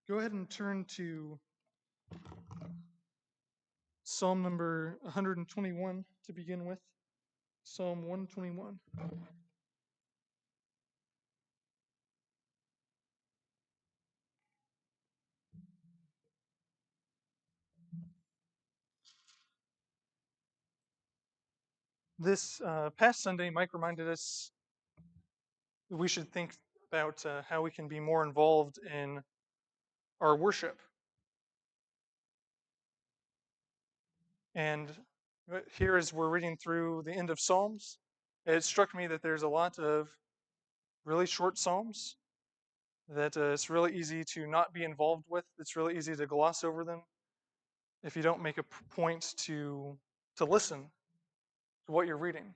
Go ahead and turn to Psalm number 121 to begin with. Psalm 121. This past Sunday, Mike reminded us that we should think about how we can be more involved in our worship. And here, as we're reading through the end of Psalms, it struck me that there's a lot of really short Psalms that it's really easy to not be involved with. It's really easy to gloss over them if you don't make a point to listen to what you're reading.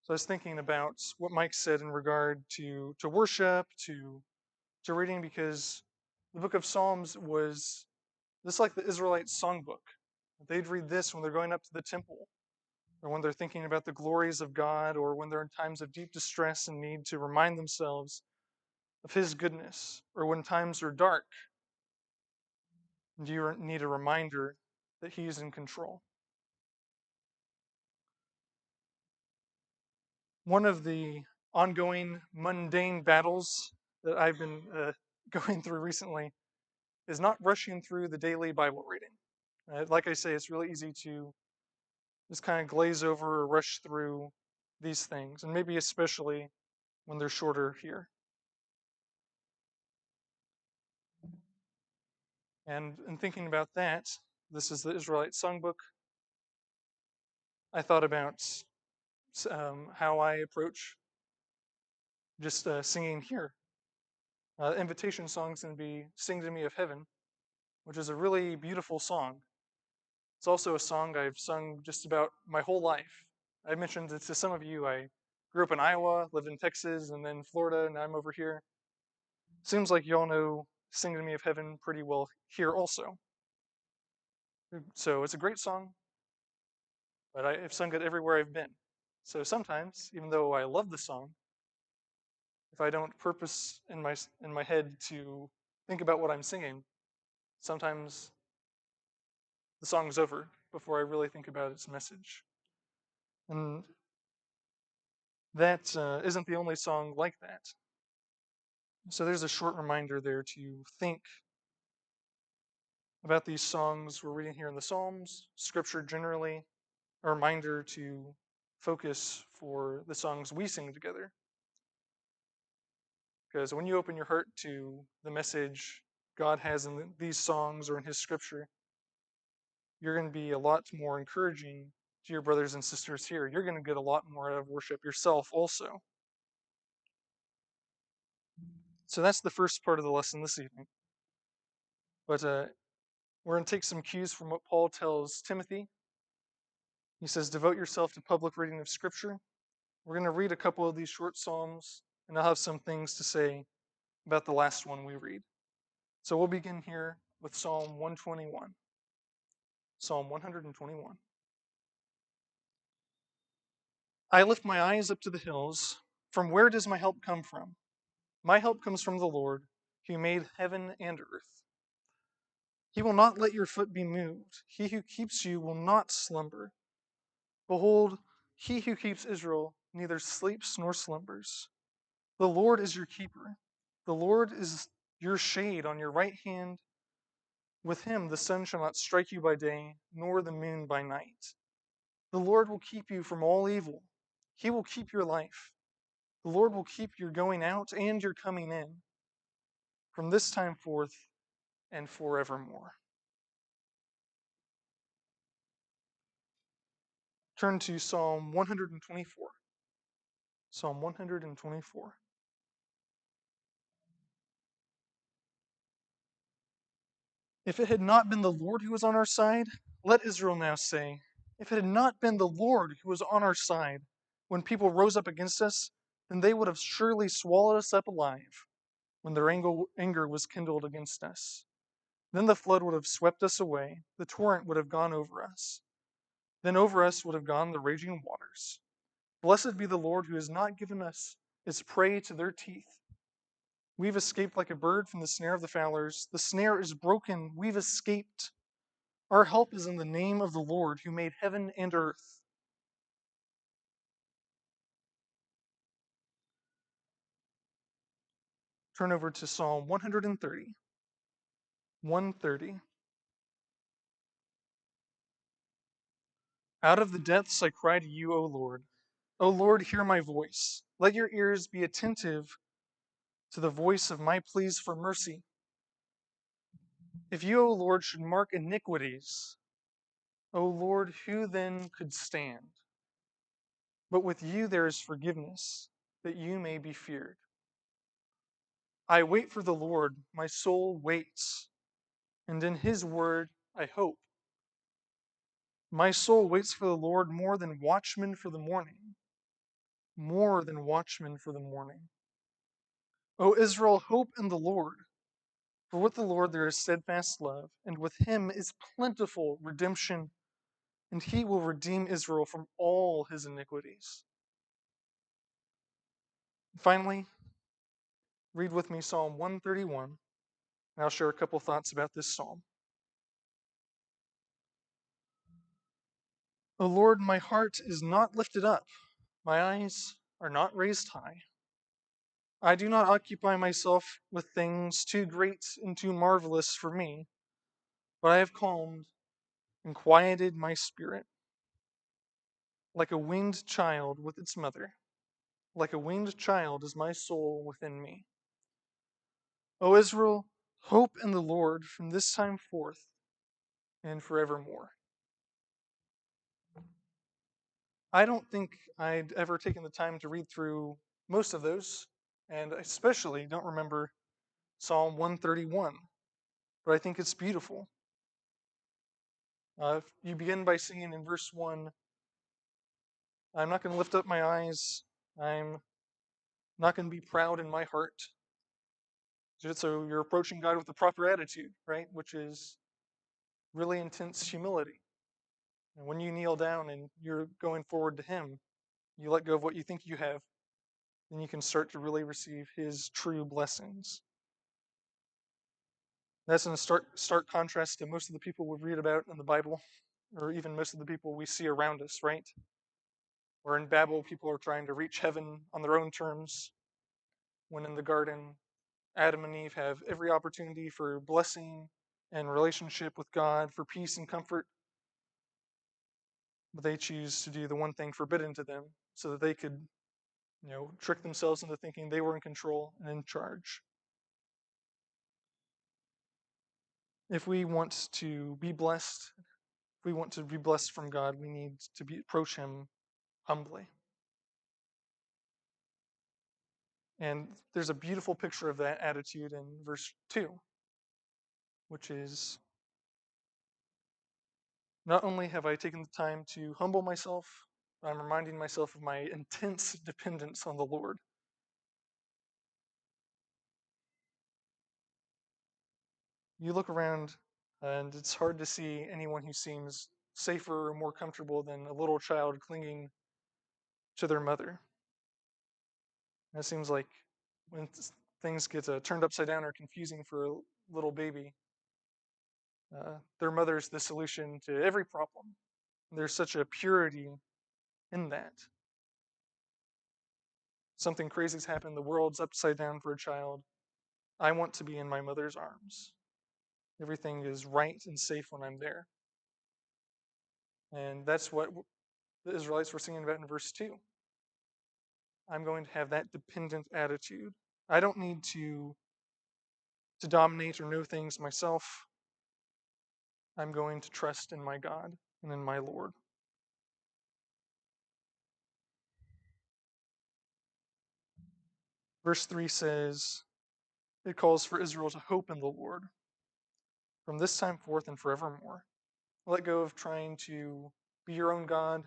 So I was thinking about what Mike said in regard to worship, to reading, because the book of Psalms was this like the Israelite songbook. They'd read this when they're going up to the temple, or when they're thinking about the glories of God, or when they're in times of deep distress and need to remind themselves of His goodness, or when times are dark and you need a reminder that He is in control. One of the ongoing mundane battles that I've been going through recently is not rushing through the daily Bible reading. Like I say, it's really easy to just kind of glaze over or rush through these things, and maybe especially when they're shorter here. And in thinking about that, this is the Israelite Songbook. I thought about how I approach just singing here. Invitation song's going to be "Sing to Me of Heaven," which is a really beautiful song. It's also a song I've sung just about my whole life. I mentioned it to some of you. I grew up in Iowa, lived in Texas, and then Florida, and I'm over here. Seems like y'all know "Sing to Me of Heaven" pretty well here also. So it's a great song, but I've sung it everywhere I've been. So sometimes, even though I love the song, if I don't purpose in my head to think about what I'm singing, sometimes the song's over before I really think about its message. And that isn't the only song like that. So there's a short reminder there to think about these songs we're reading here in the Psalms, Scripture generally, a reminder to focus for the songs we sing together. Because when you open your heart to the message God has in these songs or in His Scripture, you're going to be a lot more encouraging to your brothers and sisters here. You're going to get a lot more out of worship yourself also. So that's the first part of the lesson this evening. But we're going to take some cues from what Paul tells Timothy. He says, devote yourself to public reading of Scripture. We're going to read a couple of these short Psalms, and I'll have some things to say about the last one we read. So we'll begin here with Psalm 121. Psalm 121. I lift my eyes up to the hills. From where does my help come from? My help comes from the Lord, who made heaven and earth. He will not let your foot be moved. He who keeps you will not slumber. Behold, he who keeps Israel neither sleeps nor slumbers. The Lord is your keeper. The Lord is your shade on your right hand. With him the sun shall not strike you by day, nor the moon by night. The Lord will keep you from all evil. He will keep your life. The Lord will keep your going out and your coming in from this time forth and forevermore. Turn to Psalm 124. Psalm 124. If it had not been the Lord who was on our side, let Israel now say, if it had not been the Lord who was on our side, when people rose up against us, then they would have surely swallowed us up alive when their anger was kindled against us. Then the flood would have swept us away, the torrent would have gone over us. Then over us would have gone the raging waters. Blessed be the Lord who has not given us its prey to their teeth, We've escaped like a bird from the snare of the fowlers. The snare is broken. We've escaped. Our help is in the name of the Lord who made heaven and earth. Turn over to Psalm 130. 130. Out of the depths I cry to you, O Lord. O Lord, hear my voice. Let your ears be attentive to the voice of my pleas for mercy. If you, O Lord, should mark iniquities, O Lord, who then could stand? But with you there is forgiveness, that you may be feared. I wait for the Lord, my soul waits, and in his word I hope. My soul waits for the Lord more than watchmen for the morning, more than watchmen for the morning. O Israel, hope in the Lord. For with the Lord there is steadfast love, and with him is plentiful redemption, and he will redeem Israel from all his iniquities. Finally, read with me Psalm 131, and I'll share a couple thoughts about this psalm. O Lord, my heart is not lifted up, my eyes are not raised high. I do not occupy myself with things too great and too marvelous for me, but I have calmed and quieted my spirit, like a winged child with its mother. Like a winged child is my soul within me. O Israel, hope in the Lord from this time forth and forevermore. I don't think I'd ever taken the time to read through most of those, and I especially don't remember Psalm 131, but I think it's beautiful. You begin by singing in verse 1, I'm not going to lift up my eyes, I'm not going to be proud in my heart. So you're approaching God with the proper attitude, right? Which is really intense humility. And when you kneel down and you're going forward to Him, you let go of what you think you have, then you can start to really receive His true blessings. That's in a stark contrast to most of the people we read about in the Bible, or even most of the people we see around us, right? Where in Babel, people are trying to reach heaven on their own terms, when in the garden, Adam and Eve have every opportunity for blessing and relationship with God, for peace and comfort, but they choose to do the one thing forbidden to them so that they could, trick themselves into thinking they were in control and in charge. If we want to be blessed, if we want to be blessed from God, we need to approach Him humbly. And there's a beautiful picture of that attitude in verse 2, which is, not only have I taken the time to humble myself, but I'm reminding myself of my intense dependence on the Lord. You look around, and it's hard to see anyone who seems safer or more comfortable than a little child clinging to their mother. And it seems like when things get turned upside down or confusing for a little baby, their mother's the solution to every problem. There's such a purity in that. Something crazy's happened, the world's upside down for a child. I want to be in my mother's arms. Everything is right and safe when I'm there. And that's what the Israelites were singing about in verse 2. I'm going to have that dependent attitude. I don't need to dominate or know things myself. I'm going to trust in my God and in my Lord. Verse 3 says, it calls for Israel to hope in the Lord from this time forth and forevermore. Let go of trying to be your own God,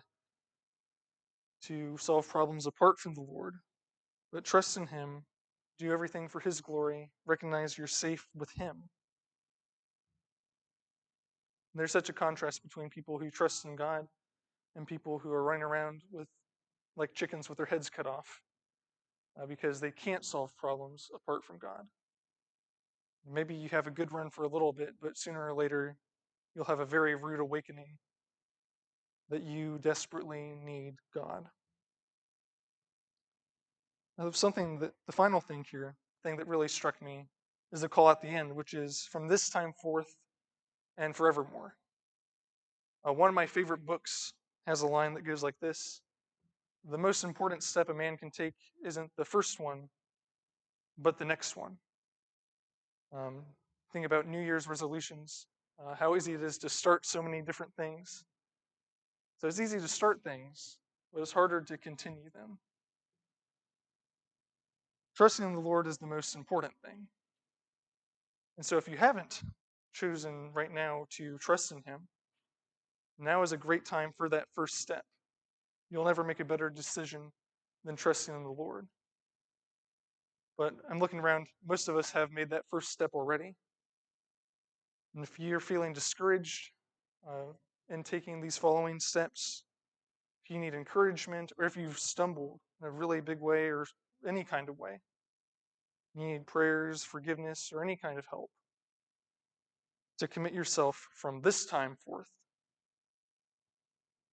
to solve problems apart from the Lord, but trust in Him, do everything for His glory, recognize you're safe with Him. And there's such a contrast between people who trust in God and people who are running around with like chickens with their heads cut off. because they can't solve problems apart from God. Maybe you have a good run for a little bit, but sooner or later, you'll have a very rude awakening that you desperately need God. Now, the final thing here, thing that really struck me, is the call at the end, which is from this time forth and forevermore. One of my favorite books has a line that goes like this: the most important step a man can take isn't the first one, but the next one. Um, think about New Year's resolutions, how easy it is to start so many different things. So it's easy to start things, but it's harder to continue them. Trusting in the Lord is the most important thing. And so if you haven't chosen right now to trust in Him, now is a great time for that first step. You'll never make a better decision than trusting in the Lord. But I'm looking around, most of us have made that first step already. And if you're feeling discouraged in taking these following steps, if you need encouragement, or if you've stumbled in a really big way or any kind of way, you need prayers, forgiveness, or any kind of help to commit yourself from this time forth.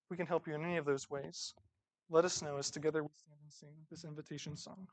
We can help you in any of those ways. Let us know as together we stand and sing this invitation song.